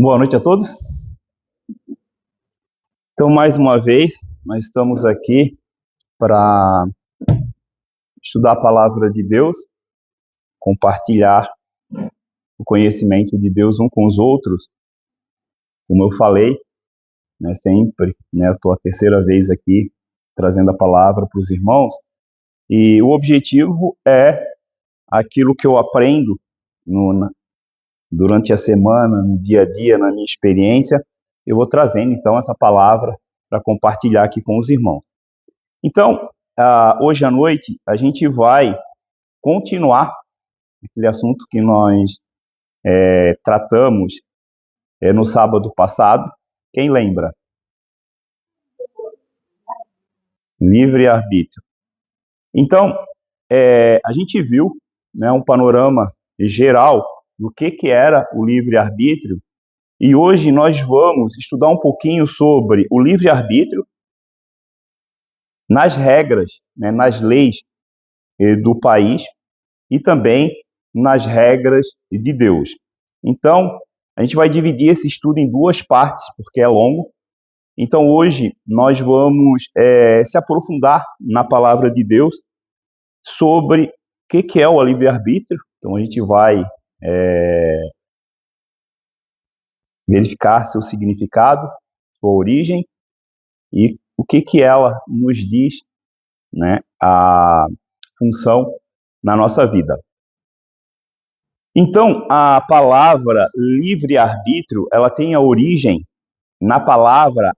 Boa noite a todos. Então, mais uma vez, nós estamos aqui para estudar a palavra de Deus, compartilhar o conhecimento de Deus um com os outros. Como eu falei, sempre, estou a terceira vez aqui trazendo a palavra para os irmãos, e o objetivo é aquilo que eu aprendo durante a semana, no dia a dia, na minha experiência, eu vou trazendo, então, essa palavra para compartilhar aqui com os irmãos. Então, hoje à noite, a gente vai continuar aquele assunto que nós tratamos no sábado passado. Quem lembra? Livre-arbítrio. Então, a gente viu um panorama geral do que era o livre-arbítrio, e hoje nós vamos estudar um pouquinho sobre o livre-arbítrio nas regras, nas leis do país e também nas regras de Deus. Então, a gente vai dividir esse estudo em duas partes, porque é longo. Então, hoje nós vamos se aprofundar na palavra de Deus sobre o que é o livre-arbítrio. Então, a gente vai verificar seu significado, sua origem e o que ela nos diz, a função na nossa vida. Então, a palavra livre-arbítrio, ela tem a origem na palavra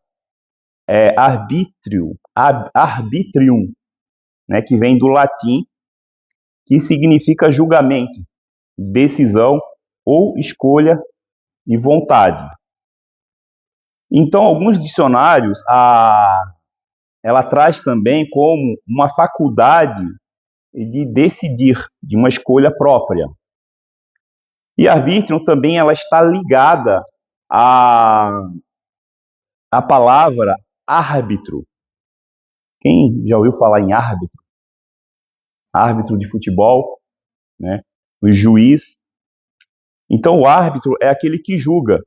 arbitrium, que vem do latim, que significa julgamento, decisão ou escolha e vontade. Então, alguns dicionários, ela traz também como uma faculdade de decidir, de uma escolha própria. E arbítrio também ela está ligada à palavra árbitro. Quem já ouviu falar em árbitro? Árbitro de futebol, o juiz. Então, o árbitro é aquele que julga,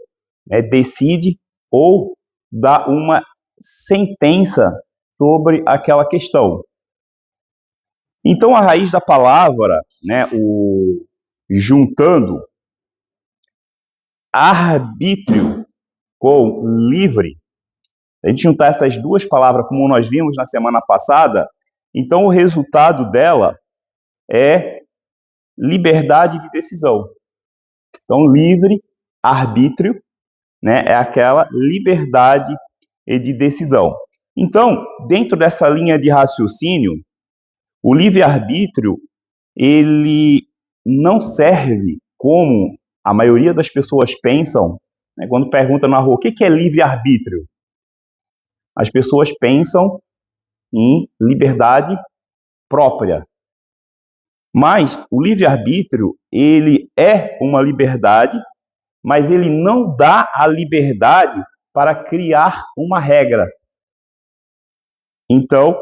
decide ou dá uma sentença sobre aquela questão. Então, a raiz da palavra, juntando arbítrio com livre, a gente juntar essas duas palavras, como nós vimos na semana passada, então o resultado dela é liberdade de decisão. Então, livre, arbítrio, é aquela liberdade de decisão. Então, dentro dessa linha de raciocínio, o livre-arbítrio, ele não serve como a maioria das pessoas pensam, quando perguntam na rua, o que é livre-arbítrio? As pessoas pensam em liberdade própria. Mas o livre-arbítrio, ele é uma liberdade, mas ele não dá a liberdade para criar uma regra. Então,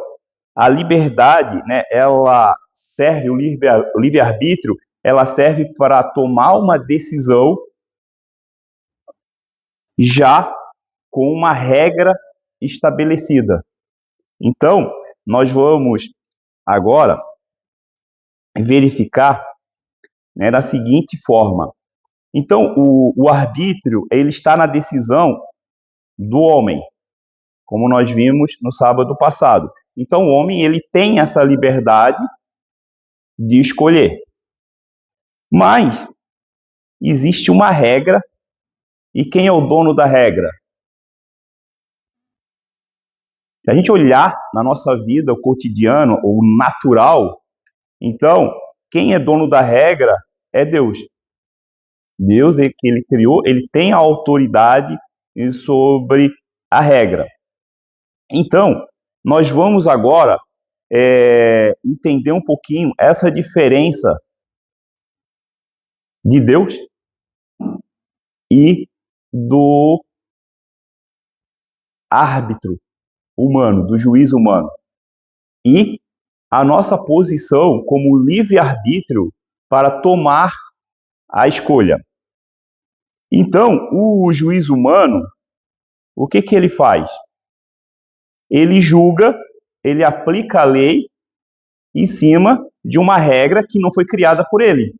a liberdade, ela serve, o livre-arbítrio, ela serve para tomar uma decisão já com uma regra estabelecida. Então, nós vamos agora verificar da seguinte forma. Então, o arbítrio, ele está na decisão do homem, como nós vimos no sábado passado. Então, o homem, ele tem essa liberdade de escolher. Mas existe uma regra, e quem é o dono da regra? Se a gente olhar na nossa vida, o cotidiano, o natural, então, quem é dono da regra é Deus. Deus é que ele criou, ele tem a autoridade sobre a regra. Então, nós vamos agora entender um pouquinho essa diferença de Deus e do árbitro humano, do juiz humano. E a nossa posição como livre-arbítrio para tomar a escolha. Então, o juiz humano, o que ele faz? Ele julga, ele aplica a lei em cima de uma regra que não foi criada por ele.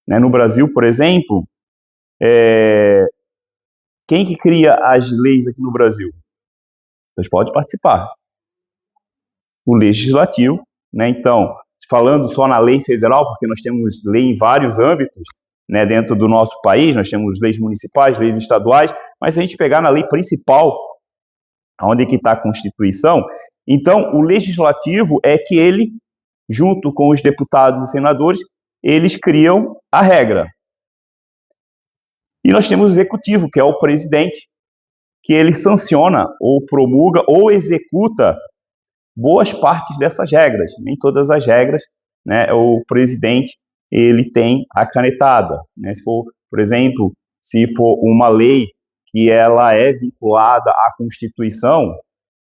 No Brasil, por exemplo, quem que cria as leis aqui no Brasil? Vocês podem participar. O Legislativo, Então, falando só na lei federal, porque nós temos lei em vários âmbitos, dentro do nosso país, nós temos leis municipais, leis estaduais, mas se a gente pegar na lei principal, onde que está a Constituição, então o Legislativo é que ele, junto com os deputados e senadores, eles criam a regra. E nós temos o Executivo, que é o presidente, que ele sanciona, ou promulga, ou executa boas partes dessas regras. Nem todas as regras, o presidente ele tem a canetada. Se for, por exemplo, se for uma lei que ela é vinculada à Constituição,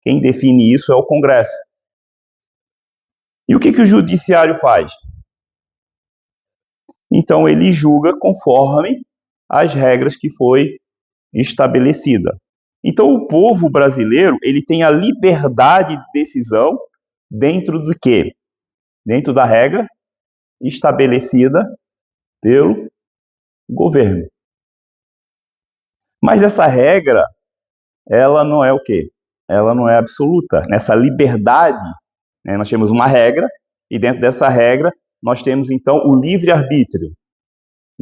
quem define isso é o Congresso. E o que o Judiciário faz? Então, ele julga conforme as regras que foi estabelecida. Então, o povo brasileiro ele tem a liberdade de decisão dentro do quê? Dentro da regra estabelecida pelo governo. Mas essa regra, ela não é o quê? Ela não é absoluta. Nessa liberdade, nós temos uma regra, e dentro dessa regra, nós temos, então, o livre-arbítrio.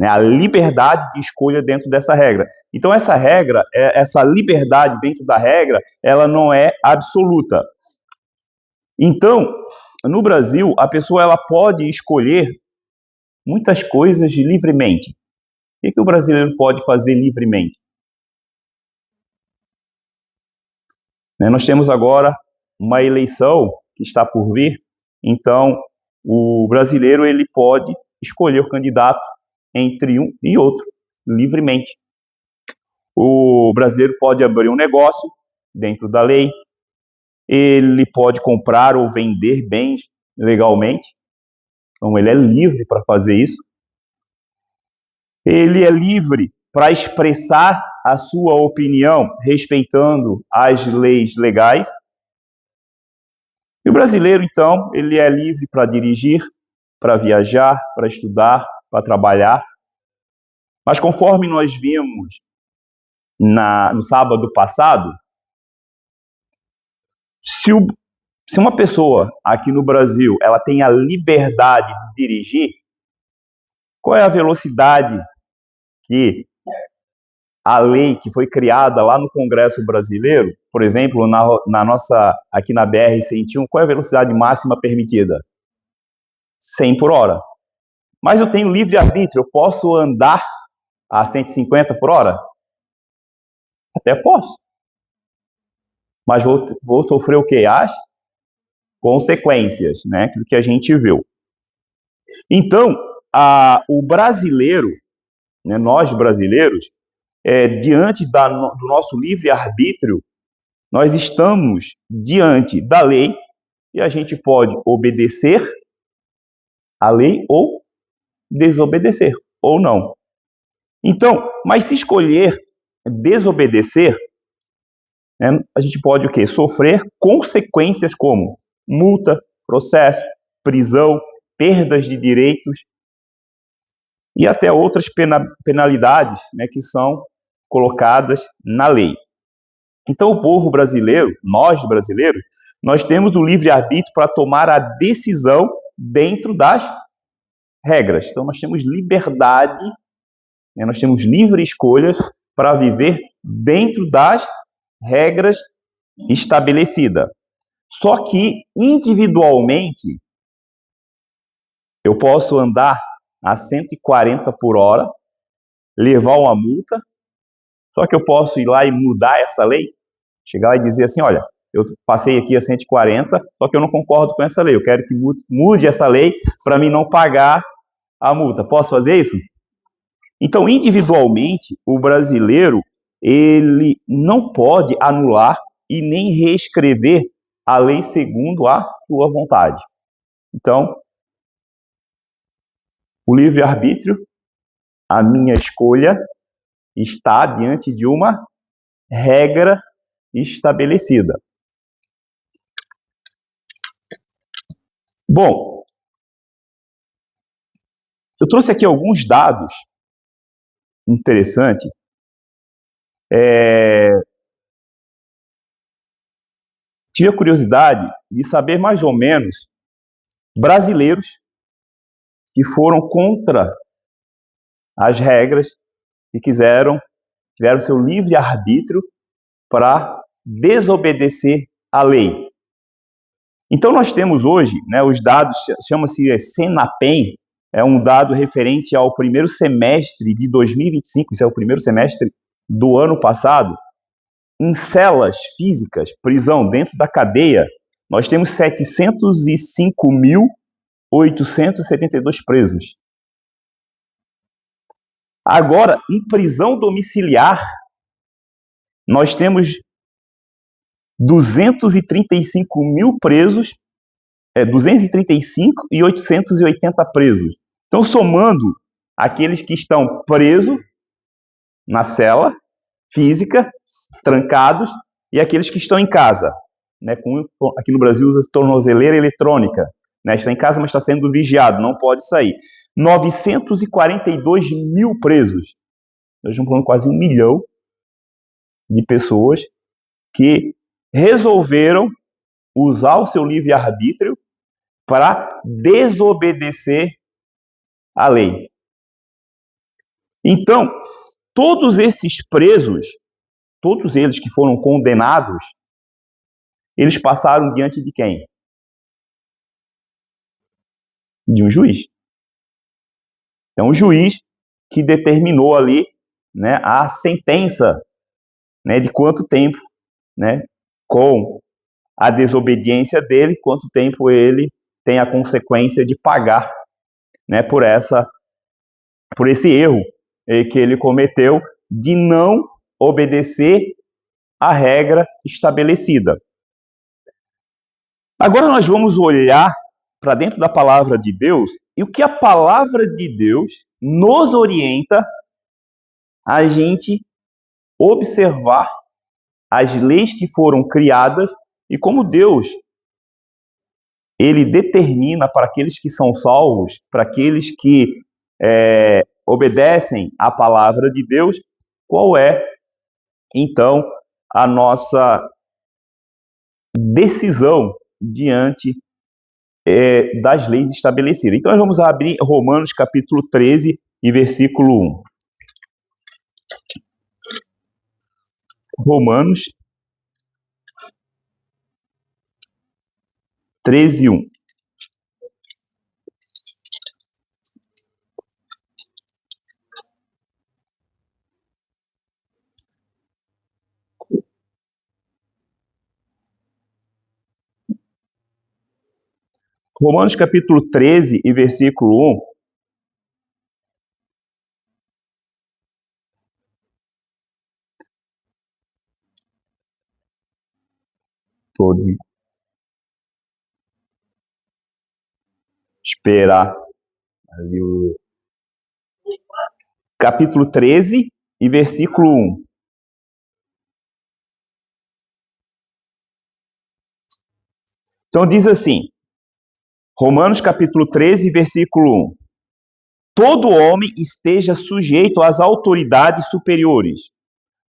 A liberdade de escolha dentro dessa regra. Então, essa regra, essa liberdade dentro da regra, ela não é absoluta. Então, no Brasil, a pessoa ela pode escolher muitas coisas livremente. O que o brasileiro pode fazer livremente? Nós temos agora uma eleição que está por vir, então o brasileiro ele pode escolher o candidato entre um e outro, livremente. O brasileiro pode abrir um negócio dentro da lei, ele pode comprar ou vender bens legalmente, então ele é livre para fazer isso. Ele é livre para expressar a sua opinião respeitando as leis legais. E o brasileiro, então, ele é livre para dirigir, para viajar, para estudar, para trabalhar. Mas conforme nós vimos no sábado passado, se uma pessoa aqui no Brasil ela tem a liberdade de dirigir, qual é a velocidade que a lei que foi criada lá no Congresso brasileiro, por exemplo, aqui na BR-101, qual é a velocidade máxima permitida? 100 por hora. Mas eu tenho livre-arbítrio, eu posso andar a 150 por hora? Até posso. Mas vou sofrer o quê? As consequências, aquilo que a gente viu. Então, o brasileiro, nós brasileiros, diante do nosso livre-arbítrio, nós estamos diante da lei e a gente pode obedecer a lei ou desobedecer, ou não. Então, mas se escolher desobedecer, a gente pode o quê? Sofrer consequências como multa, processo, prisão, perdas de direitos e até outras penalidades que são colocadas na lei. Então, o povo brasileiro, nós brasileiros, nós temos o livre-arbítrio para tomar a decisão dentro das regras. Então, nós temos liberdade, nós temos livre escolha para viver dentro das regras estabelecidas. Só que, individualmente, eu posso andar a 140 por hora, levar uma multa, só que eu posso ir lá e mudar essa lei, chegar lá e dizer assim, olha, eu passei aqui a 140, só que eu não concordo com essa lei, eu quero que mude essa lei para mim não pagar a multa. Posso fazer isso? Então, individualmente, o brasileiro, ele não pode anular e nem reescrever a lei segundo a sua vontade. Então, o livre-arbítrio, a minha escolha, está diante de uma regra estabelecida. Bom, eu trouxe aqui alguns dados interessantes. Tive a curiosidade de saber mais ou menos brasileiros que foram contra as regras e tiveram seu livre-arbítrio para desobedecer à lei. Então, nós temos hoje, os dados, chama-se Senapem, é um dado referente ao primeiro semestre de 2025, isso é o primeiro semestre do ano passado. Em celas físicas, prisão dentro da cadeia, nós temos 705.872 presos. Agora, em prisão domiciliar, nós temos 235 mil presos, 235 e 880 presos. Então, somando aqueles que estão presos na cela física, trancados, e aqueles que estão em casa, aqui no Brasil usa tornozeleira eletrônica, está em casa, mas está sendo vigiado, não pode sair. 942 mil presos. Nós estamos falando quase 1 milhão de pessoas que resolveram usar o seu livre-arbítrio para desobedecer à lei. Então, todos esses presos, todos eles que foram condenados, eles passaram diante de quem? De um juiz. Então, o juiz que determinou ali, a sentença, de quanto tempo, com a desobediência dele, quanto tempo ele tem a consequência de pagar, por esse erro que ele cometeu de não obedecer à regra estabelecida. Agora nós vamos olhar para dentro da palavra de Deus e o que a palavra de Deus nos orienta a gente observar as leis que foram criadas e como Deus ele determina para aqueles que são salvos, para aqueles que obedecem à palavra de Deus, qual é, então, a nossa decisão diante das leis estabelecidas. Então, nós vamos abrir Romanos capítulo 13 e versículo 1. Romanos 13, 1. Romanos capítulo 13 e versículo 1. Todos. Esperar ali o capítulo 13 e versículo 1. Então diz assim, Romanos capítulo 13, versículo 1. Todo homem esteja sujeito às autoridades superiores,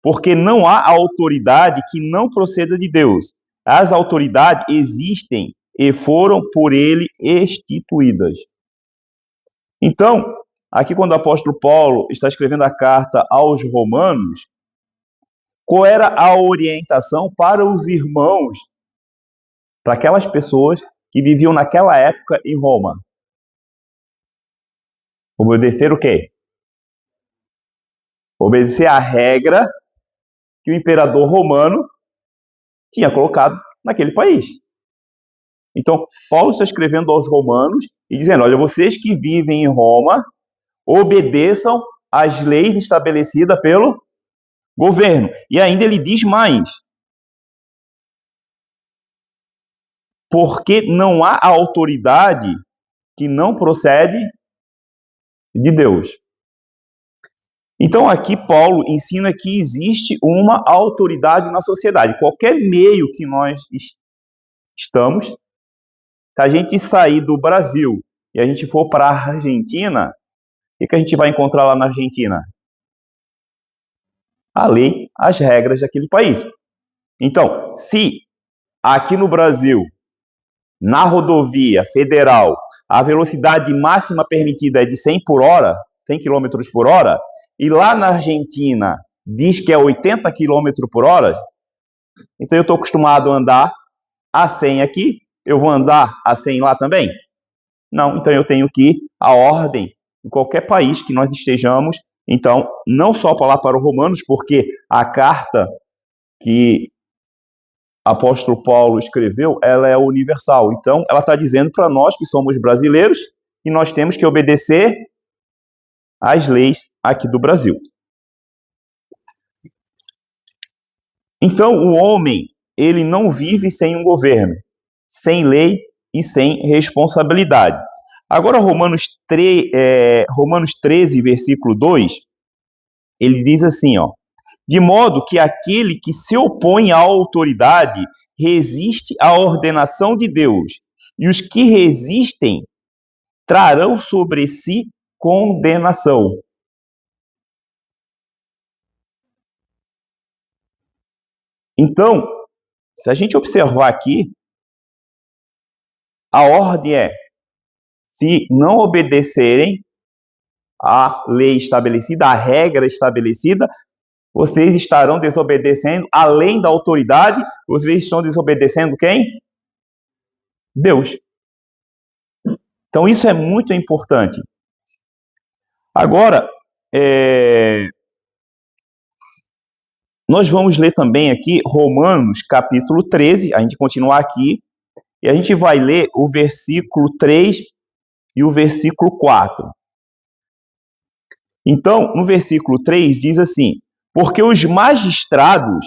porque não há autoridade que não proceda de Deus. As autoridades existem e foram por ele instituídas. Então, aqui quando o apóstolo Paulo está escrevendo a carta aos romanos, qual era a orientação para os irmãos, para aquelas pessoas que viviam naquela época em Roma? Obedecer o quê? Obedecer a regra que o imperador romano tinha colocado naquele país. Então, Paulo está escrevendo aos romanos e dizendo, olha, vocês que vivem em Roma, obedeçam às leis estabelecidas pelo governo. E ainda ele diz mais, porque não há autoridade que não procede de Deus. Então aqui Paulo ensina que existe uma autoridade na sociedade. Qualquer meio que nós estamos, se a gente sair do Brasil e a gente for para a Argentina, o que a gente vai encontrar lá na Argentina? A lei, as regras daquele país. Então, se aqui no Brasil, na rodovia federal, a velocidade máxima permitida é de 100 por hora, 100 km por hora, e lá na Argentina diz que é 80 km por hora, então eu estou acostumado a andar a 100 aqui, eu vou andar a 100 lá também? Não, então eu tenho que a ordem em qualquer país que nós estejamos. Então, não só falar para os romanos, porque a carta que apóstolo Paulo escreveu, ela é universal. Então, ela está dizendo para nós que somos brasileiros e nós temos que obedecer às leis aqui do Brasil. Então, o homem, ele não vive sem um governo, sem lei e sem responsabilidade. Agora, Romanos 13, versículo 2, ele diz assim, ó: de modo que aquele que se opõe à autoridade resiste à ordenação de Deus, e os que resistem trarão sobre si condenação. Então, se a gente observar aqui, a ordem é: se não obedecerem à lei estabelecida, à regra estabelecida, vocês estarão desobedecendo, além da autoridade, vocês estão desobedecendo quem? Deus. Então, isso é muito importante. Agora, nós vamos ler também aqui Romanos, capítulo 13, a gente continuar aqui, e a gente vai ler o versículo 3 e o versículo 4. Então, no versículo 3 diz assim: porque os magistrados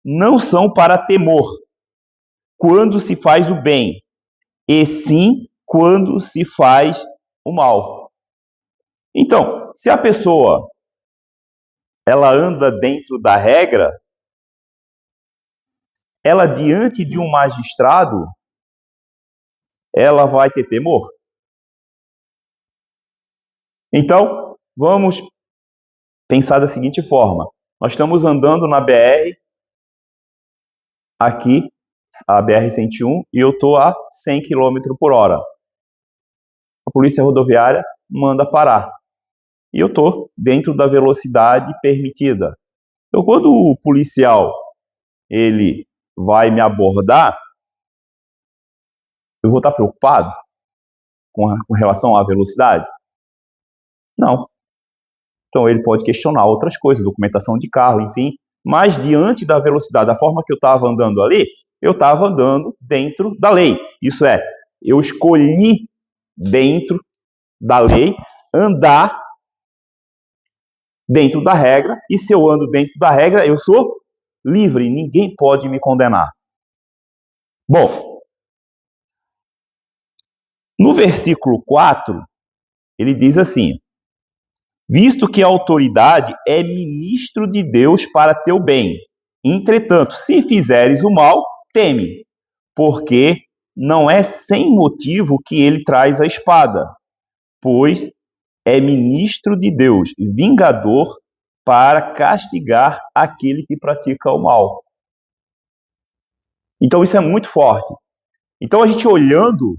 não são para temor quando se faz o bem, e sim quando se faz o mal. Então, se a pessoa ela anda dentro da regra, ela diante de um magistrado, ela vai ter temor? Então, vamos pensar da seguinte forma: nós estamos andando na BR, aqui, a BR-101, e eu estou a 100 km por hora. A polícia rodoviária manda parar. E eu estou dentro da velocidade permitida. Então, quando o policial ele vai me abordar, eu vou estar preocupado com relação à velocidade? Não. Então, ele pode questionar outras coisas, documentação de carro, enfim. Mas, diante da velocidade, da forma que eu estava andando ali, eu estava andando dentro da lei. Isso é, eu escolhi dentro da lei andar dentro da regra, e se eu ando dentro da regra, eu sou livre, ninguém pode me condenar. Bom, no versículo 4, ele diz assim: visto que a autoridade é ministro de Deus para teu bem, entretanto, se fizeres o mal, teme, porque não é sem motivo que ele traz a espada, pois é ministro de Deus, vingador para castigar aquele que pratica o mal. Então isso é muito forte. Então a gente olhando,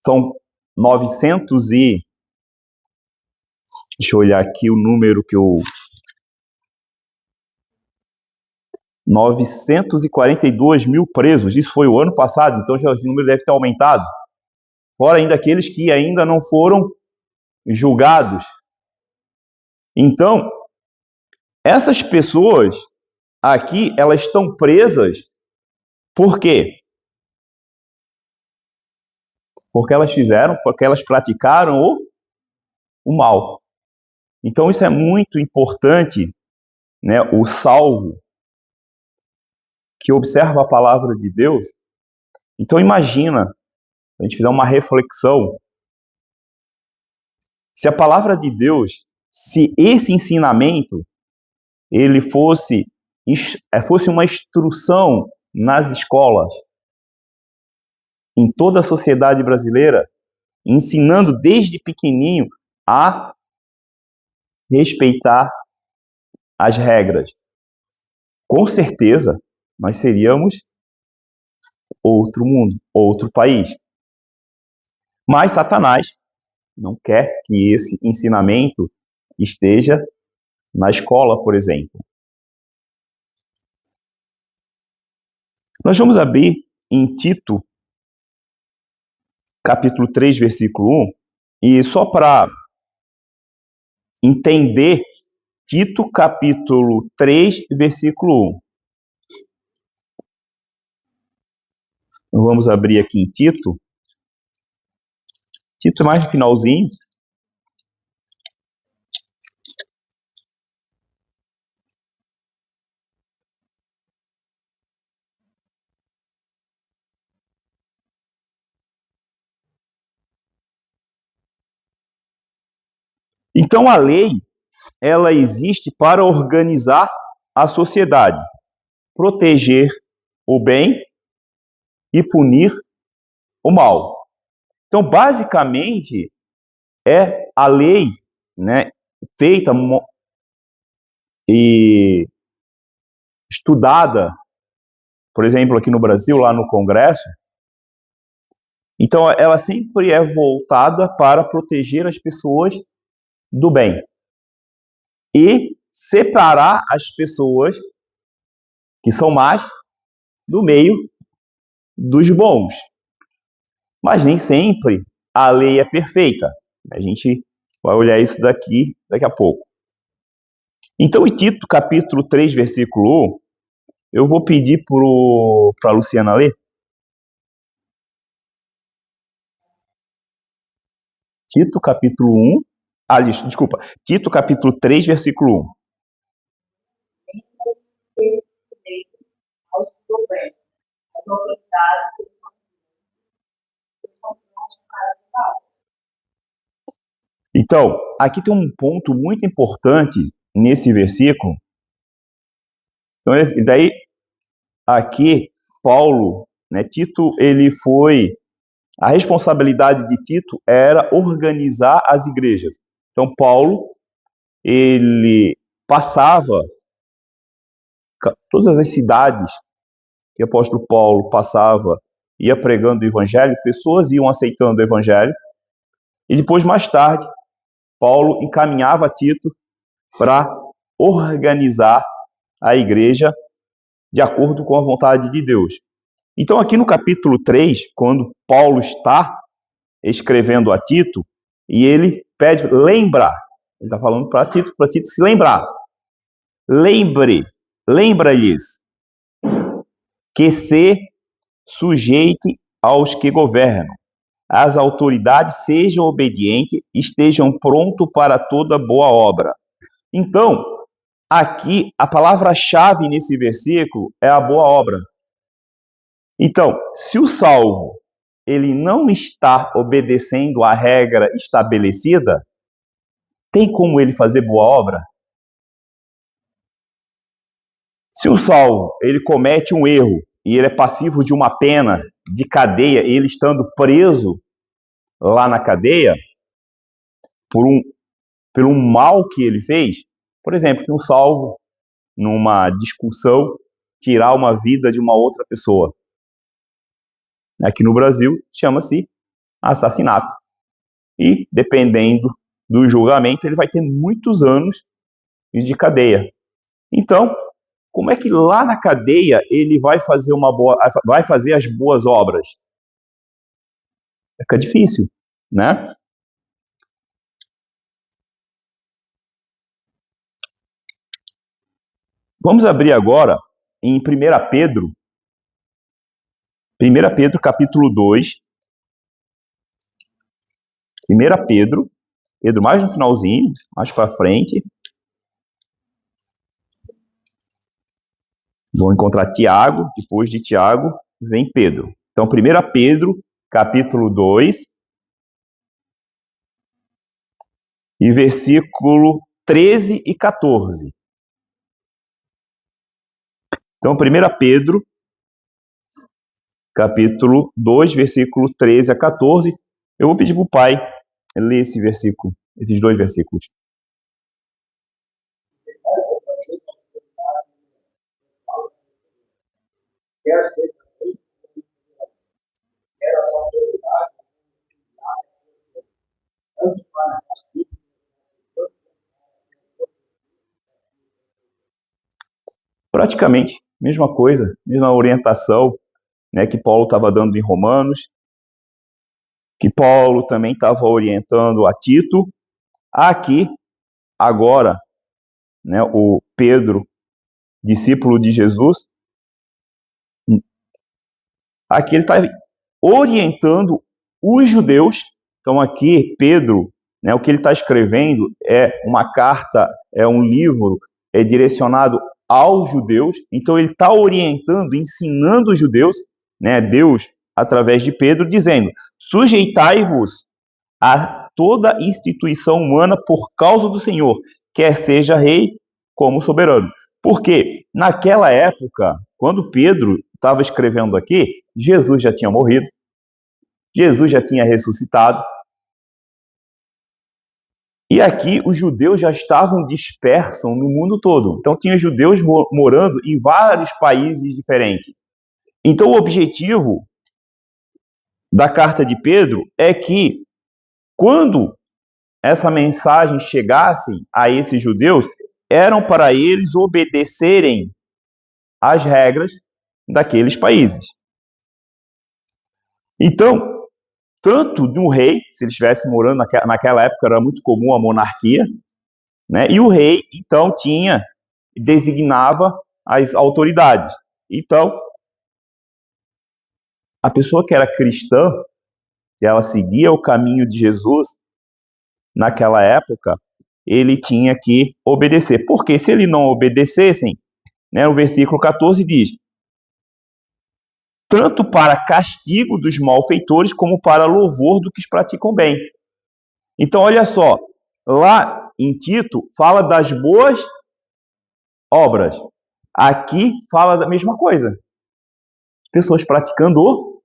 são 900 e... Deixa eu olhar aqui o número que eu... 942 mil presos, isso foi o ano passado, então já esse número deve ter aumentado. Fora ainda aqueles que ainda não foram julgados. Então, essas pessoas aqui, elas estão presas por quê? Porque elas praticaram o mal. Então, isso é muito importante, né? O salvo, que observa a palavra de Deus. Então, imagina, a gente fizer uma reflexão, Se a palavra de Deus, se esse ensinamento ele fosse uma instrução nas escolas, em toda a sociedade brasileira, ensinando desde pequenininho a respeitar as regras, com certeza nós seríamos outro mundo, outro país. Mas Satanás não quer que esse ensinamento esteja na escola, por exemplo. Nós vamos abrir em Tito, capítulo 3, versículo 1, e só para entender, Tito, capítulo 3, versículo 1. Então, vamos abrir aqui em Tito. Tito mais no finalzinho. Então, a lei, ela existe para organizar a sociedade, proteger o bem e punir o mal. Então, basicamente, é a lei, né, feita e estudada, por exemplo, aqui no Brasil, lá no Congresso. Então, ela sempre é voltada para proteger as pessoas do bem e separar as pessoas que são más do meio dos bons. Mas nem sempre a lei é perfeita. A gente vai olhar isso daqui a pouco. Então, em Tito, capítulo 3, versículo 1, eu vou pedir para a Luciana ler. Tito, capítulo 1. Desculpa. Tito, capítulo 3, versículo 1. Aos governos, às autoridades que Então, aqui tem um ponto muito importante nesse versículo. Então, daí, aqui, Paulo, né, Tito, a responsabilidade de Tito era organizar as igrejas. Então, Paulo, ele passava todas as cidades que o apóstolo Paulo passava, ia pregando o evangelho, pessoas iam aceitando o evangelho, e depois, mais tarde, Paulo encaminhava Tito para organizar a igreja de acordo com a vontade de Deus. Então, aqui no capítulo 3, quando Paulo está escrevendo a Tito, e ele pede lembrar, ele está falando para Tito se lembrar. Lembra-lhes que se sujeite aos que governam, as autoridades sejam obedientes, estejam prontos para toda boa obra. Então, aqui, a palavra-chave nesse versículo é a boa obra. Então, se o salvo ele não está obedecendo à regra estabelecida, tem como ele fazer boa obra? Se o salvo ele comete um erro e ele é passivo de uma pena de cadeia, ele estando preso lá na cadeia pelo mal que ele fez, por exemplo, que um salvo numa discussão tirar uma vida de uma outra pessoa. Aqui no Brasil chama-se assassinato. E dependendo do julgamento, ele vai ter muitos anos de cadeia. Então, como é que lá na cadeia ele vai fazer as boas obras? Fica difícil, né? Vamos abrir agora em 1 Pedro. 1 Pedro, capítulo 2. 1 Pedro mais no finalzinho, mais para frente. Vão encontrar Tiago, depois de Tiago vem Pedro. Então, 1 Pedro, capítulo 2, e versículo 13 e 14. Então, 1 Pedro, capítulo 2, versículo 13 a 14. Eu vou pedir para o pai ler esse versículo, esses dois versículos. Praticamente, mesma coisa, mesma orientação, né, que Paulo estava dando em Romanos, que Paulo também estava orientando a Tito. Aqui, agora, né, o Pedro, discípulo de Jesus, aqui ele está orientando os judeus. Então aqui Pedro, né, o que ele está escrevendo é uma carta, é um livro, é direcionado aos judeus. Então ele está orientando, ensinando os judeus, né, Deus através de Pedro, dizendo: sujeitai-vos a toda instituição humana por causa do Senhor, quer seja rei como soberano. Porque naquela época, quando Pedro estava escrevendo aqui, Jesus já tinha morrido, Jesus já tinha ressuscitado, e aqui os judeus já estavam dispersos no mundo todo. Então tinha judeus morando em vários países diferentes. Então o objetivo da carta de Pedro é que, quando essa mensagem chegasse a esses judeus, eram para eles obedecerem às regras daqueles países. Então, tanto do rei, se ele estivesse morando naquela época, era muito comum a monarquia, né? E o rei, então, designava as autoridades. Então, a pessoa que era cristã, que ela seguia o caminho de Jesus, naquela época, ele tinha que obedecer. Porque se ele não obedecessem, né, o versículo 14 diz: tanto para castigo dos malfeitores, como para louvor dos que praticam bem. Então, olha só, lá em Tito, fala das boas obras. Aqui fala da mesma coisa. Pessoas praticando o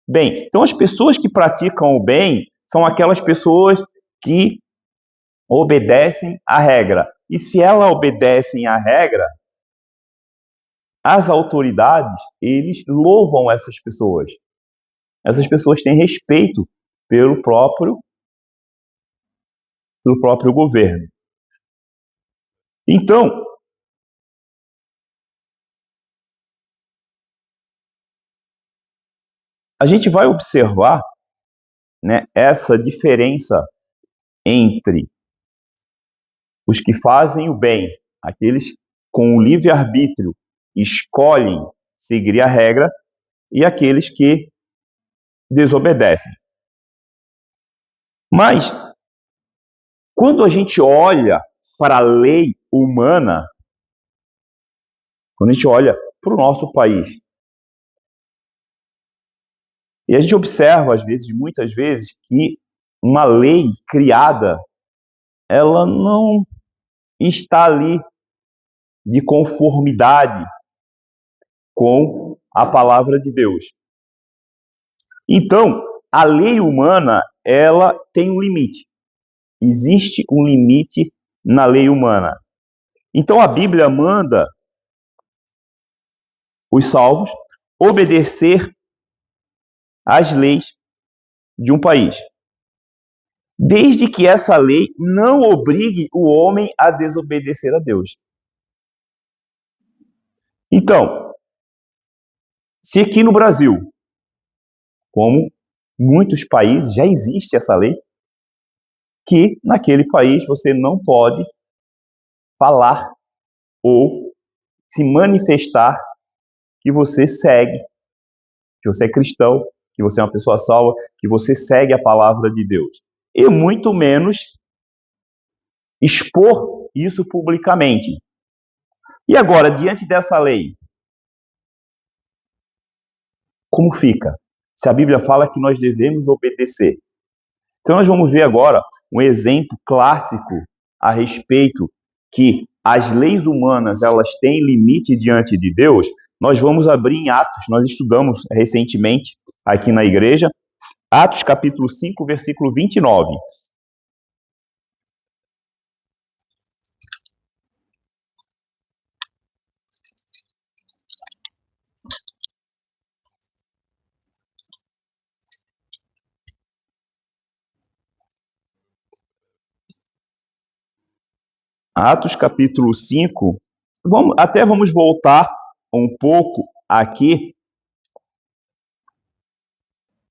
bem. Então, as pessoas que praticam o bem são aquelas pessoas que obedecem à regra. E se elas obedecem à regra, as autoridades, eles louvam essas pessoas. Essas pessoas têm respeito pelo próprio governo. Então, a gente vai observar, né, essa diferença entre os que fazem o bem, aqueles com o livre-arbítrio escolhem seguir a regra, e aqueles que desobedecem. Mas, quando a gente olha para a lei humana, quando a gente olha para o nosso país, e a gente observa, às vezes, muitas vezes, que uma lei criada, ela não está ali de conformidade com a palavra de Deus. Então, a lei humana, ela tem um limite. Existe um limite na lei humana. Então, a Bíblia manda os salvos obedecer às leis de um país, desde que essa lei não obrigue o homem a desobedecer a Deus. Então, se aqui no Brasil, como muitos países, já existe essa lei, que naquele país você não pode falar ou se manifestar que você segue, que você é cristão, que você é uma pessoa salva, que você segue a palavra de Deus. E muito menos expor isso publicamente. E agora, diante dessa lei, como fica? Se a Bíblia fala que nós devemos obedecer. Então nós vamos ver agora um exemplo clássico a respeito que as leis humanas, elas têm limite diante de Deus. Nós vamos abrir em Atos, nós estudamos recentemente aqui na igreja, Atos capítulo 5, versículo 29. Atos capítulo 5, vamos voltar um pouco aqui.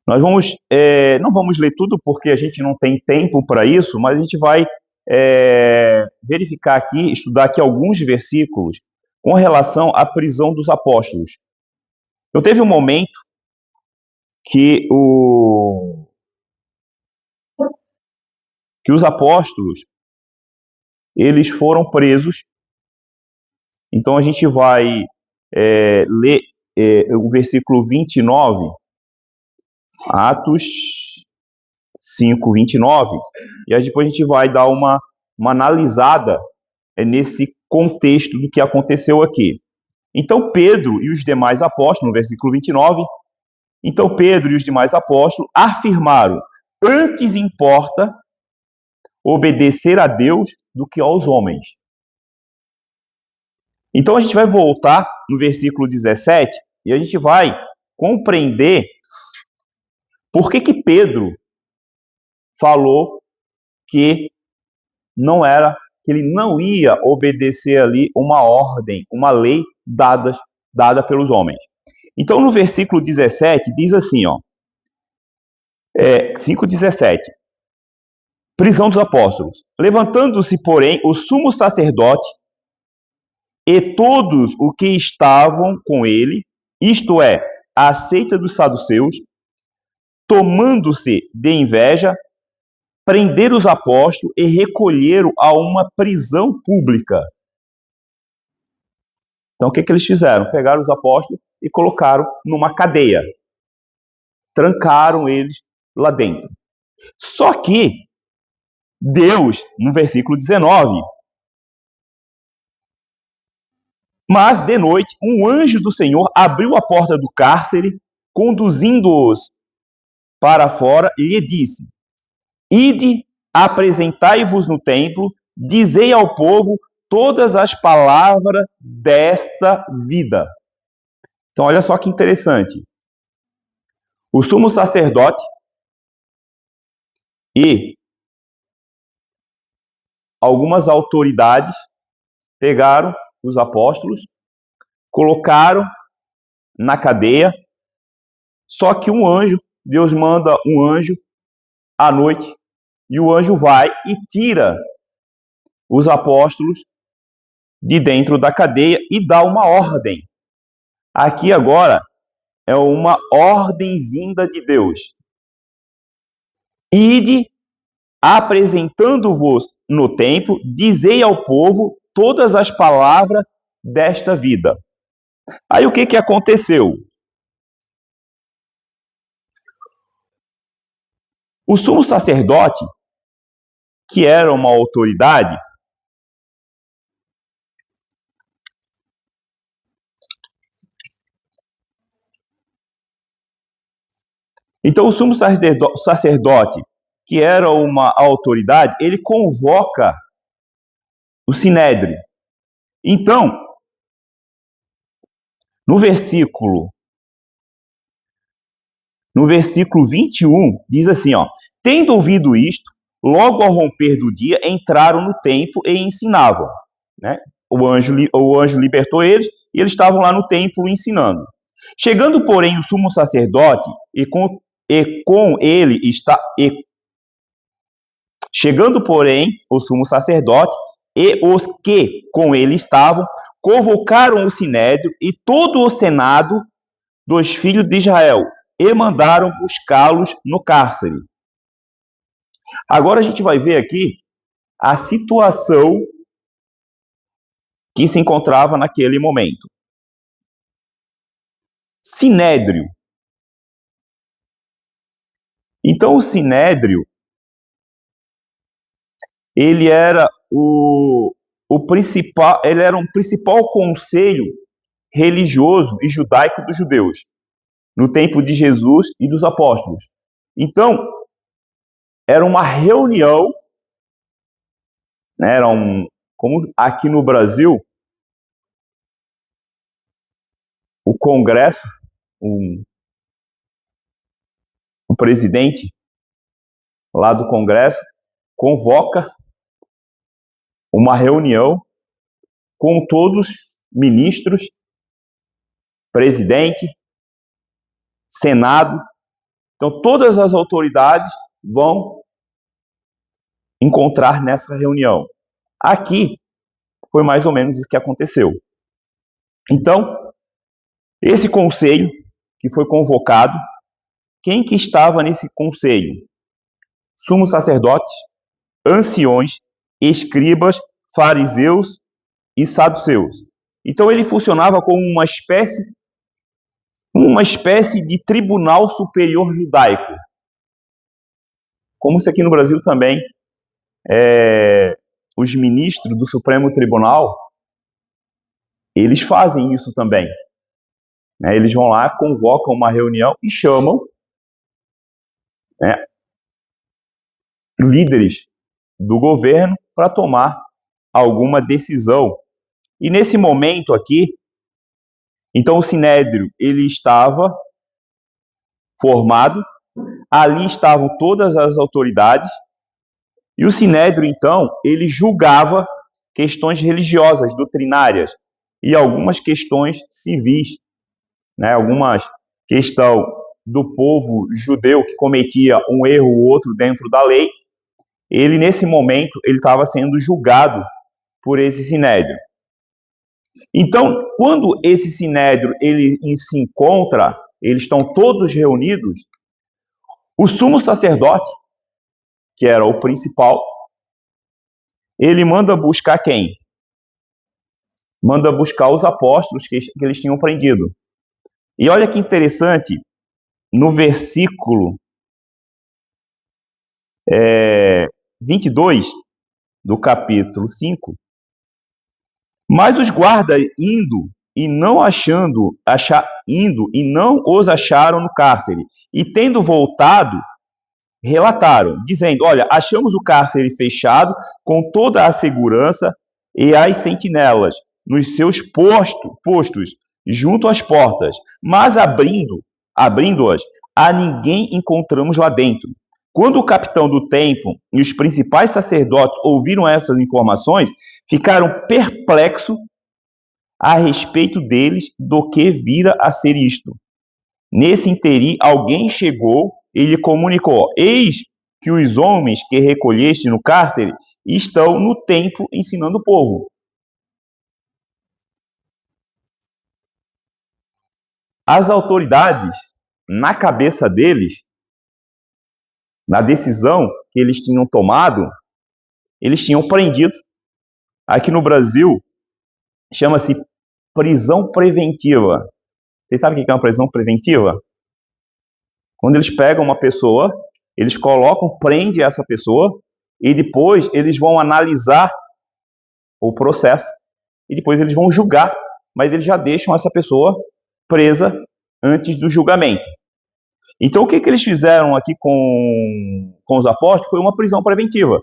Nós não vamos ler tudo porque a gente não tem tempo para isso, mas a gente vai verificar aqui, estudar aqui alguns versículos com relação à prisão dos apóstolos. Então teve um momento que os apóstolos eles foram presos. Então a gente vai ler o versículo 29, Atos 5, 29, e aí depois a gente vai dar uma analisada nesse contexto do que aconteceu aqui. Então Pedro e os demais apóstolos, no versículo 29, então Pedro e os demais apóstolos afirmaram: antes importa obedecer a Deus do que aos homens. Então a gente vai voltar no versículo 17 e a gente vai compreender por que Pedro falou que ele não ia obedecer ali uma ordem, uma lei dada pelos homens. Então no versículo 17 diz assim, 5:17, prisão dos apóstolos. Levantando-se, porém, o sumo sacerdote e todos os que estavam com ele, isto é, a seita dos saduceus, tomando-se de inveja, prenderam os apóstolos e recolheram a uma prisão pública. Então, o que eles fizeram? Pegaram os apóstolos e colocaram numa cadeia. Trancaram eles lá dentro. Só que Deus, no versículo 19, mas de noite um anjo do Senhor abriu a porta do cárcere, conduzindo-os para fora, e lhe disse: ide, apresentai-vos no templo, dizei ao povo todas as palavras desta vida. Então, olha só que interessante. O sumo sacerdote e algumas autoridades pegaram os apóstolos, colocaram na cadeia, só que Deus manda um anjo à noite, e o anjo vai e tira os apóstolos de dentro da cadeia e dá uma ordem. Aqui agora é uma ordem vinda de Deus. Ide, apresentando-vos no templo, dizei ao povo todas as palavras desta vida. Aí o que aconteceu? O sumo sacerdote, que era uma autoridade, então o sumo sacerdote, que era uma autoridade, ele convoca o sinédrio. Então, no versículo 21, diz assim, tendo ouvido isto, logo ao romper do dia, entraram no templo e ensinavam. Né? O anjo libertou eles e eles estavam lá no templo ensinando. Chegando, porém, o sumo sacerdote Chegando, porém, o sumo sacerdote e os que com ele estavam, convocaram o sinédrio e todo o senado dos filhos de Israel e mandaram buscá-los no cárcere. Agora a gente vai ver aqui a situação que se encontrava naquele momento. Sinédrio. Então o sinédrio ele era ele era um principal conselho religioso e judaico dos judeus, no tempo de Jesus e dos apóstolos. Então, era uma reunião, né, como aqui no Brasil, o Congresso, o presidente lá do Congresso convoca uma reunião com todos ministros, presidente, Senado. Então, todas as autoridades vão encontrar nessa reunião. Aqui foi mais ou menos isso que aconteceu. Então, esse conselho que foi convocado, quem que estava nesse conselho? Sumos sacerdotes, anciões, escribas, fariseus e saduceus. Então ele funcionava como uma espécie de tribunal superior judaico. Como se aqui no Brasil também os ministros do Supremo Tribunal, eles fazem isso também. Né? Eles vão lá, convocam uma reunião e chamam, né, líderes do governo para tomar alguma decisão. E nesse momento aqui, então o Sinédrio ele estava formado, ali estavam todas as autoridades, e o Sinédrio, então, ele julgava questões religiosas, doutrinárias, e algumas questões civis, né? Algumas questão do povo judeu que cometia um erro ou outro dentro da lei, ele, nesse momento, ele estava sendo julgado por esse Sinédrio. Então, quando esse Sinédrio ele se encontra, eles estão todos reunidos, o sumo sacerdote, que era o principal, ele manda buscar quem? Manda buscar os apóstolos que eles tinham prendido. E olha que interessante, no versículo 22 do capítulo 5, mas os guardas indo e não os acharam no cárcere, e tendo voltado, relataram, dizendo, olha, achamos o cárcere fechado com toda a segurança e as sentinelas nos seus postos junto às portas, mas abrindo-as, a ninguém encontramos lá dentro. Quando o capitão do templo e os principais sacerdotes ouviram essas informações, ficaram perplexos a respeito deles do que vira a ser isto. Nesse interim, alguém chegou e lhe comunicou, eis que os homens que recolheste no cárcere estão no templo ensinando o povo. As autoridades, na cabeça deles, na decisão que eles tinham tomado, eles tinham prendido. Aqui no Brasil, chama-se prisão preventiva. Você sabe o que é uma prisão preventiva? Quando eles pegam uma pessoa, eles prendem essa pessoa, e depois eles vão analisar o processo, e depois eles vão julgar, mas eles já deixam essa pessoa presa antes do julgamento. Então, o que eles fizeram aqui com os apóstolos foi uma prisão preventiva.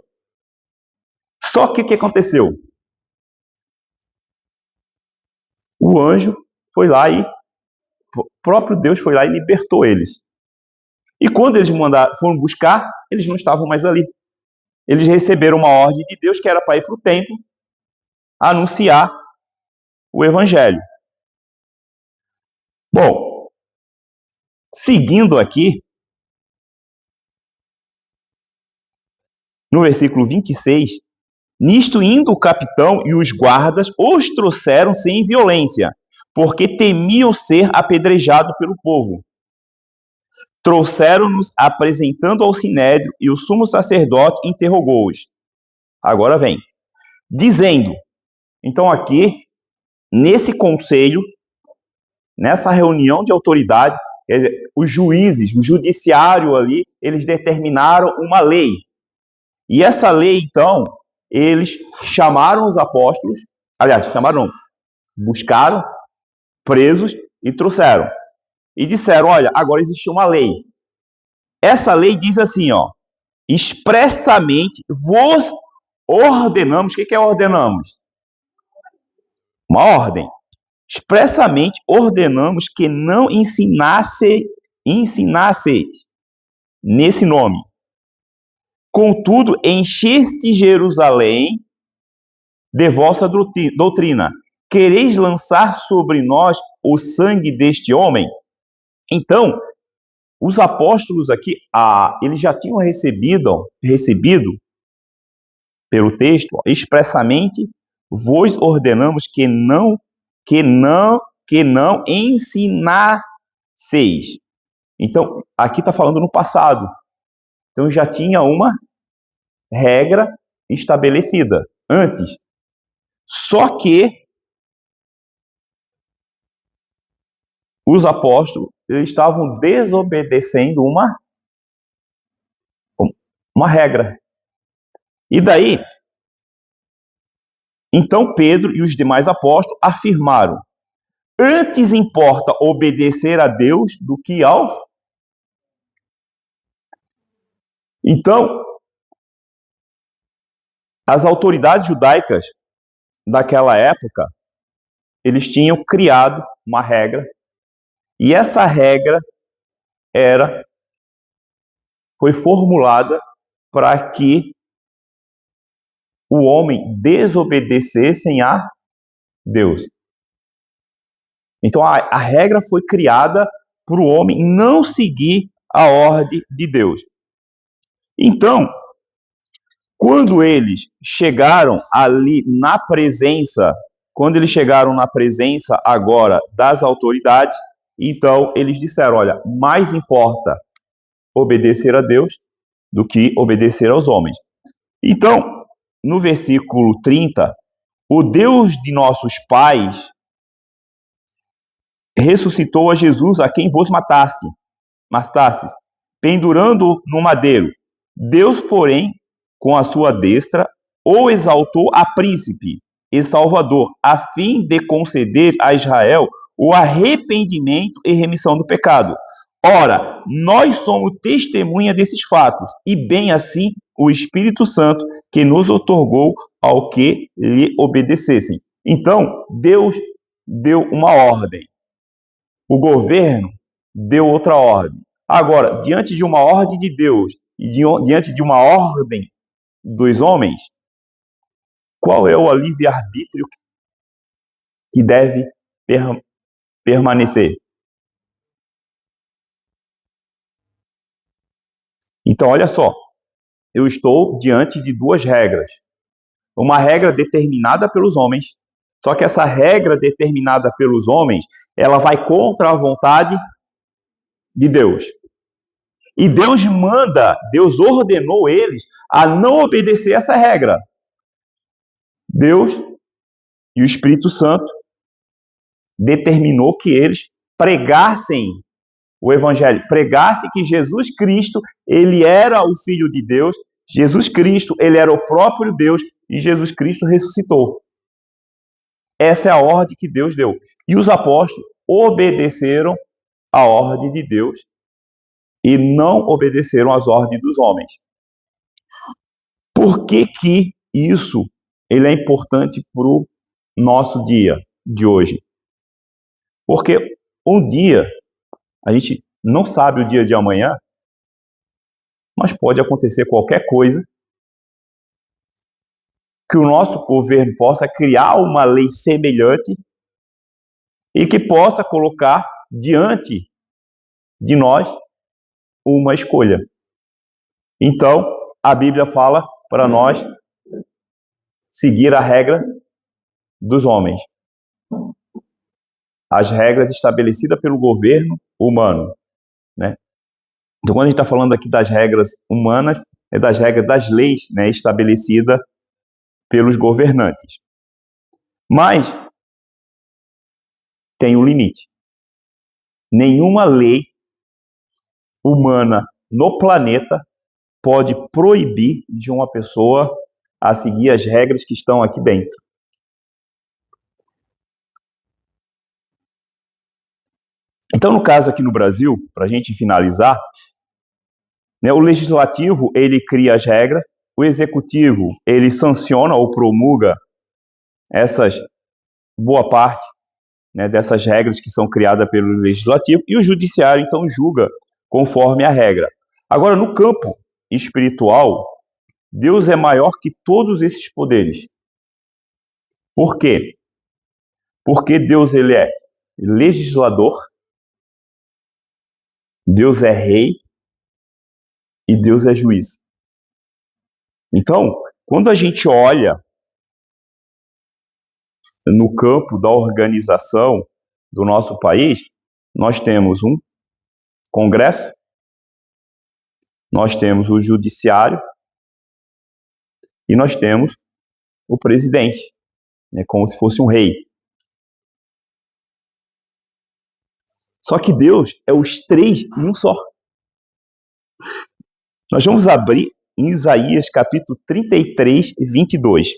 Só que o que aconteceu? O anjo foi lá e o próprio Deus foi lá e libertou eles. E quando eles foram buscar, eles não estavam mais ali. Eles receberam uma ordem de Deus que era para ir para o templo anunciar o evangelho. Bom, seguindo aqui, no versículo 26, nisto indo o capitão e os guardas os trouxeram sem violência, porque temiam ser apedrejados pelo povo. Trouxeram-nos apresentando ao sinédrio, e o sumo sacerdote interrogou-os. Agora vem, dizendo, então aqui, nesse conselho, nessa reunião de autoridade, os juízes, o judiciário ali, eles determinaram uma lei. E essa lei, então, eles chamaram os apóstolos, aliás, chamaram, buscaram, presos e trouxeram. E disseram, olha, agora existe uma lei. Essa lei diz assim, ó, expressamente vos ordenamos. O que é ordenamos? Uma ordem. Expressamente ordenamos que não ensinasseis nesse nome. Contudo, encheste Jerusalém de vossa doutrina. Quereis lançar sobre nós o sangue deste homem? Então, os apóstolos aqui, eles já tinham recebido pelo texto, expressamente, vos ordenamos que não ensinasseis. Então, aqui está falando no passado. Então, já tinha uma regra estabelecida antes. Só que os apóstolos estavam desobedecendo uma regra. E daí, então Pedro e os demais apóstolos afirmaram: antes importa obedecer a Deus do que aos. Então, as autoridades judaicas daquela época, eles tinham criado uma regra, e essa regra foi formulada para que o homem desobedecesse a Deus. Então a regra foi criada para o homem não seguir a ordem de Deus. Então, quando eles chegaram ali na presença, agora das autoridades, então eles disseram, olha, mais importa obedecer a Deus do que obedecer aos homens. Então, no versículo 30, o Deus de nossos pais ressuscitou a Jesus, a quem vos matastes, pendurando no madeiro. Deus, porém, com a sua destra, o exaltou a príncipe e salvador, a fim de conceder a Israel o arrependimento e remissão do pecado. Ora, nós somos testemunha desses fatos, e bem assim o Espírito Santo que nos outorgou ao que lhe obedecessem. Então, Deus deu uma ordem. O governo deu outra ordem. Agora, diante de uma ordem de Deus e diante de uma ordem dos homens, qual é o livre-arbítrio que deve permanecer? Então, olha só, eu estou diante de duas regras. Uma regra determinada pelos homens, só que essa regra determinada pelos homens, ela vai contra a vontade de Deus. E Deus ordenou eles a não obedecer essa regra. Deus e o Espírito Santo determinou que eles pregassem o Evangelho, pregassem que Jesus Cristo, ele era o Filho de Deus, Jesus Cristo, ele era o próprio Deus e Jesus Cristo ressuscitou. Essa é a ordem que Deus deu. E os apóstolos obedeceram a ordem de Deus e não obedeceram às ordens dos homens. Por que isso ele é importante para o nosso dia de hoje? Porque um dia, a gente não sabe o dia de amanhã, mas pode acontecer qualquer coisa que o nosso governo possa criar uma lei semelhante e que possa colocar diante de nós uma escolha. Então, a Bíblia fala para nós seguir a regra dos homens. As regras estabelecidas pelo governo humano, né? Então, quando a gente está falando aqui das regras humanas, é das regras das leis, né, estabelecidas pelos governantes. Mas tem um limite. Nenhuma lei humana no planeta pode proibir de uma pessoa a seguir as regras que estão aqui dentro. Então, no caso aqui no Brasil, para a gente finalizar, né, o legislativo, ele cria as regras, o executivo, ele sanciona ou promulga essas, boa parte, né, dessas regras que são criadas pelo legislativo, e o judiciário, então, julga conforme a regra. Agora, no campo espiritual, Deus é maior que todos esses poderes. Por quê? Porque Deus, ele é legislador, Deus é rei e Deus é juiz. Então, quando a gente olha no campo da organização do nosso país, nós temos um Congresso, nós temos o Judiciário e nós temos o presidente, né, como se fosse um rei. Só que Deus é os três em um só. Nós vamos abrir em Isaías capítulo 33, 22.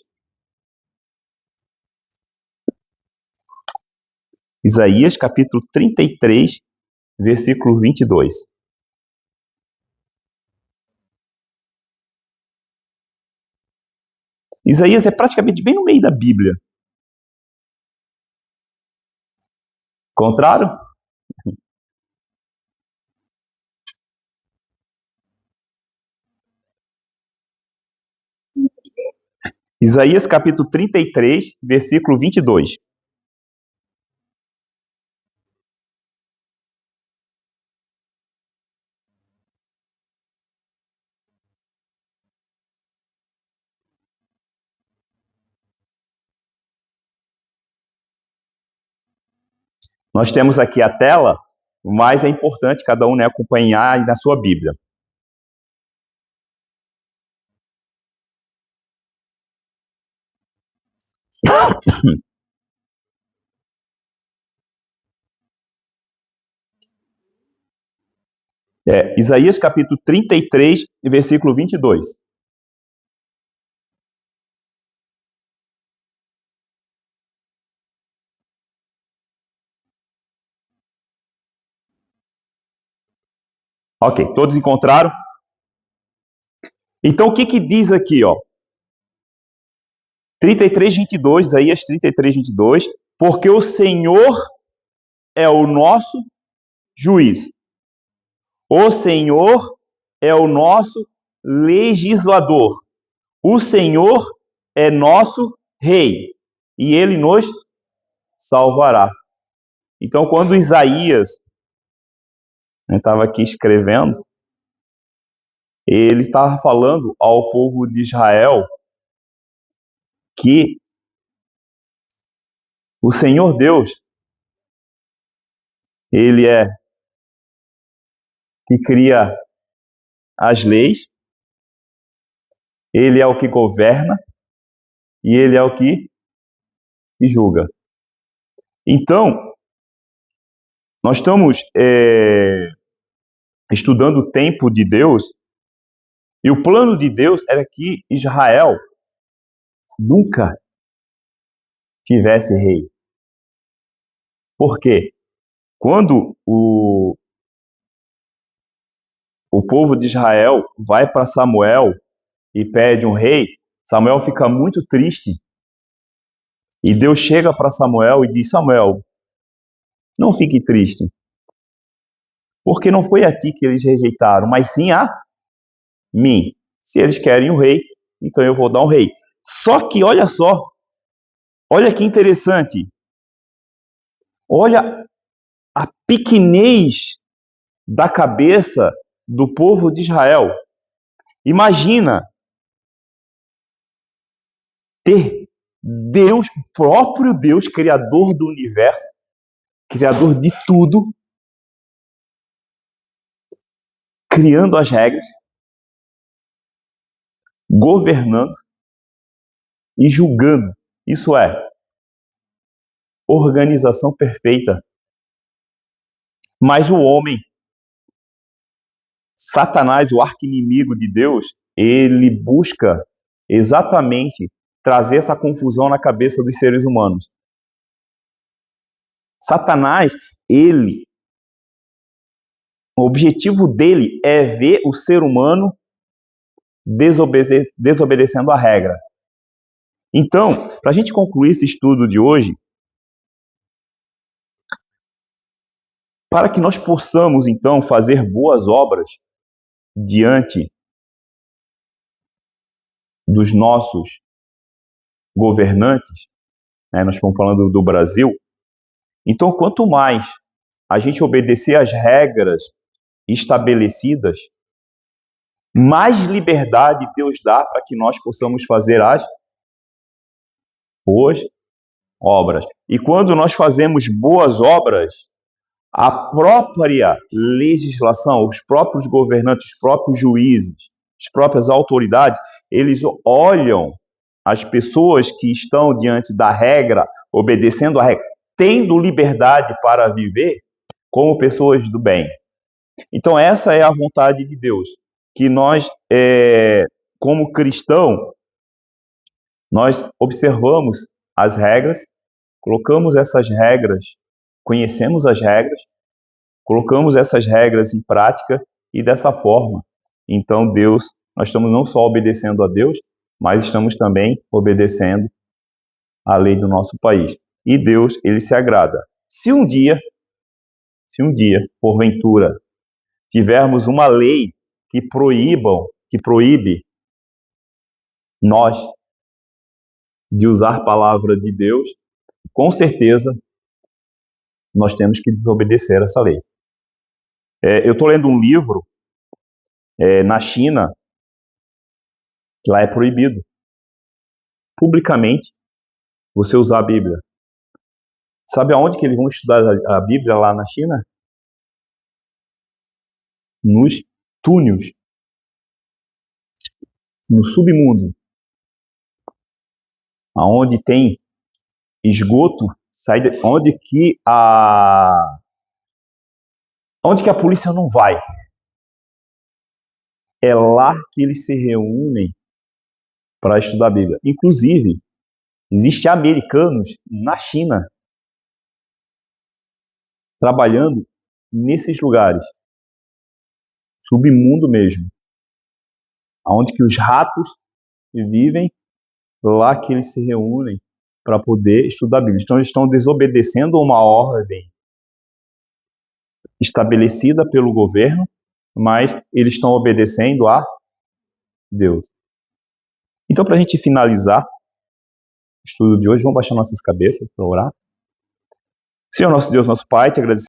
Isaías capítulo 33, versículo 22. Isaías é praticamente bem no meio da Bíblia. Contrário? Isaías capítulo 33, versículo 22. Nós temos aqui a tela, mas é importante cada um, né, acompanhar na sua Bíblia. Isaías capítulo 33, versículo 22. Ok, todos encontraram? Então, o que diz aqui, ó? 33, 22, Isaías 33, 22. Porque o Senhor é o nosso juiz. O Senhor é o nosso legislador. O Senhor é nosso rei. E ele nos salvará. Então, quando Isaías estava aqui escrevendo, ele estava falando ao povo de Israel que o Senhor Deus, ele é que cria as leis, ele é o que governa e ele é o que julga. Então, nós estamos estudando o tempo de Deus, e o plano de Deus era que Israel nunca tivesse rei. Por quê? Quando o povo de Israel vai para Samuel e pede um rei, Samuel fica muito triste. E Deus chega para Samuel e diz: Samuel, não fique triste, porque não foi a ti que eles rejeitaram, mas sim a mim. Se eles querem um rei, então eu vou dar um rei. Só que olha só, olha que interessante. Olha a pequenez da cabeça do povo de Israel. Imagina ter Deus, o próprio Deus, criador do universo, criador de tudo, criando as regras, governando e julgando. Isso é organização perfeita. Mas o homem Satanás, o arqui-inimigo de Deus, ele busca exatamente trazer essa confusão na cabeça dos seres humanos. Satanás, o objetivo dele é ver o ser humano desobedecendo a regra. Então, para a gente concluir esse estudo de hoje, para que nós possamos, então, fazer boas obras diante dos nossos governantes, né, nós estamos falando do Brasil, então, quanto mais a gente obedecer às regras estabelecidas, mais liberdade Deus dá para que nós possamos fazer as boas obras. E quando nós fazemos boas obras, a própria legislação, os próprios governantes, os próprios juízes, as próprias autoridades, eles olham as pessoas que estão diante da regra, obedecendo a regra, tendo liberdade para viver como pessoas do bem. Então, essa é a vontade de Deus, que nós, como cristão, nós observamos as regras, colocamos essas regras, conhecemos as regras, colocamos essas regras em prática e dessa forma, então nós estamos não só obedecendo a Deus, mas estamos também obedecendo a lei do nosso país. E Deus, ele se agrada. Se um dia, porventura, tivermos uma lei que proíbe nós de usar a palavra de Deus, com certeza nós temos que desobedecer essa lei. Eu estou lendo um livro na China, lá é proibido publicamente você usar a Bíblia. Sabe aonde que eles vão estudar a Bíblia lá na China? Nos túneis, no submundo, aonde tem esgoto, onde que a polícia não vai. É lá que eles se reúnem para estudar a Bíblia. Inclusive, existem americanos na China trabalhando nesses lugares, submundo mesmo, onde que os ratos vivem, lá que eles se reúnem para poder estudar a Bíblia. Então, eles estão desobedecendo uma ordem estabelecida pelo governo, mas eles estão obedecendo a Deus. Então, para a gente finalizar o estudo de hoje, vamos baixar nossas cabeças para orar. Senhor nosso Deus, nosso Pai, te agradecemos